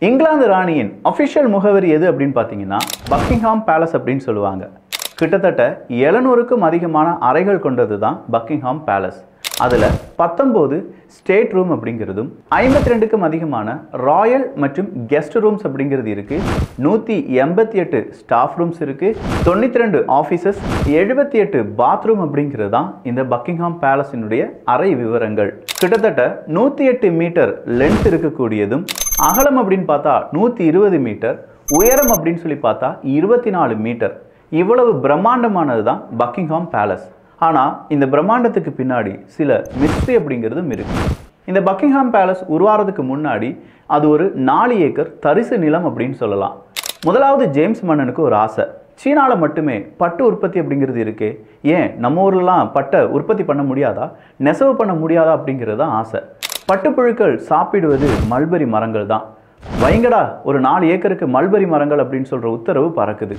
இங்கிலாந்து ராணியின் அஃபிஷியல் முகவரி எது அப்படின்னு பார்த்தீங்கன்னா பக்கிங்ஹாம் பேலஸ் அப்படின்னு சொல்லுவாங்க. கிட்டத்தட்ட 700க்கும் அதிகமான அறைகள் கொண்டது தான் பக்கிங்ஹாம் பேலஸ். அதில் 19 ஸ்டேட் ரூம் அப்படிங்கிறதும் 52க்கும் அதிகமான ராயல் மற்றும் கெஸ்ட் ரூம்ஸ் அப்படிங்கிறது இருக்குது. 188 ஸ்டாஃப் ரூம்ஸ் இருக்குது. 92 ஆஃபீஸஸ், 78 பாத்ரூம் அப்படிங்கிறது தான் இந்த பக்கிங்ஹாம் பேலஸினுடைய அறை விவரங்கள். கிட்டத்தட்ட 108 மீட்டர் லென்த் இருக்கக்கூடியதும், அகலம் அப்படின்னு பார்த்தா 120 மீட்டர், உயரம் அப்படின்னு சொல்லி பார்த்தா 24 மீட்டர். இவ்வளவு பிரம்மாண்டமானது தான் பக்கிங்ஹாம் பேலஸ். ஆனால் இந்த பிரம்மாண்டத்துக்கு பின்னாடி சில மிஸ்ட்ரி அப்படிங்கிறதும் இருக்கு. இந்த பக்கிங்ஹாம் பேலஸ் உருவாகிறதுக்கு முன்னாடி அது ஒரு 4 ஏக்கர் தரிசு நிலம் அப்படின்னு சொல்லலாம். முதலாவது ஜேம்ஸ் மன்னனுக்கு ஒரு ஆசை, சீனாவில் மட்டுமே பட்டு உற்பத்தி அப்படிங்கிறது இருக்கே, ஏன் நம்ம ஊர்லலாம் பட்டை உற்பத்தி பண்ண முடியாதா, நெசவு பண்ண முடியாதா அப்படிங்கிறது தான் ஆசை. பட்டுப்புழுக்கள் சாப்பிடுவது மல்பெரி மரங்கள் தான். வைங்கடா ஒரு 4 ஏக்கருக்கு மல்பெரி மரங்கள் அப்படின்னு சொல்கிற உத்தரவு பறக்குது.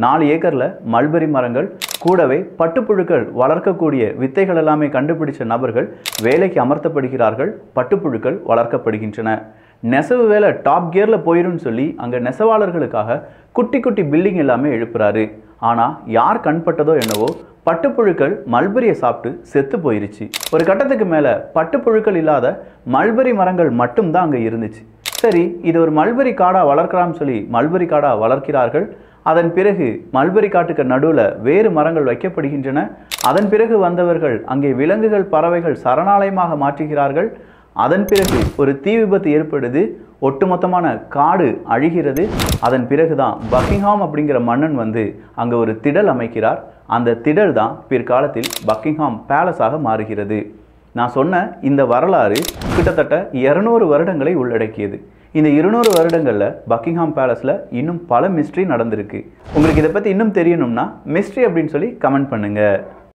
4 ஏக்கரில் மல்பெரி மரங்கள் கூடவே பட்டுப்புழுக்கள் வளர்க்கக்கூடிய வித்தைகள் எல்லாமே கண்டுபிடிச்ச நபர்கள் வேலைக்கு அமர்த்தப்படுகிறார்கள். பட்டுப்புழுக்கள் வளர்க்கப்படுகின்றன. நெசவு வேலை டாப் கியரில் போயிடும்னு சொல்லி அங்கே நெசவாளர்களுக்காக குட்டி குட்டி பில்டிங் எல்லாமே எழுப்புறாரு. ஆனால் யார் கண்பட்டதோ என்னவோ பட்டுப்புழுக்கள் மல்பெரியை சாப்பிட்டு செத்து போயிருச்சு. ஒரு கட்டத்துக்கு மேலே பட்டுப்புழுக்கள் இல்லாத மல்பெரி மரங்கள் மட்டும்தான் அங்கே இருந்துச்சு. சரி, இது ஒரு மல்பெரி காடாக வளர்க்கலாம்னு சொல்லி மல்பெரி காடாக வளர்க்கிறார்கள். அதன் பிறகு மல்பெரி காட்டுக்கு நடுவில் வேறு மரங்கள் வைக்கப்படுகின்றன. அதன் பிறகு வந்தவர்கள் அங்கே விலங்குகள், பறவைகள் சரணாலயமாக மாற்றுகிறார்கள். அதன் பிறகு ஒரு தீ விபத்து ஏற்படுது. ஒட்டுமொத்தமான காடு அழிகிறது. அதன் பிறகுதான் பக்கிங்ஹாம் அப்படிங்கிற மன்னன் வந்து அங்கே ஒரு திடல் அமைக்கிறார். அந்த திடல் தான் பிற்காலத்தில் பக்கிங்ஹாம் பேலஸாக மாறுகிறது. நான் சொன்ன இந்த வரலாறு கிட்டத்தட்ட 200 வருடங்களை உள்ளடக்கியது. இந்த 200 வருடங்களில் பக்கிங்ஹாம் பேலஸில் இன்னும் பல மிஸ்ட்ரி நடந்திருக்கு. உங்களுக்கு இதை பற்றி இன்னும் தெரியணும்னா மிஸ்ட்ரி அப்படின்னு சொல்லி கமெண்ட் பண்ணுங்கள்.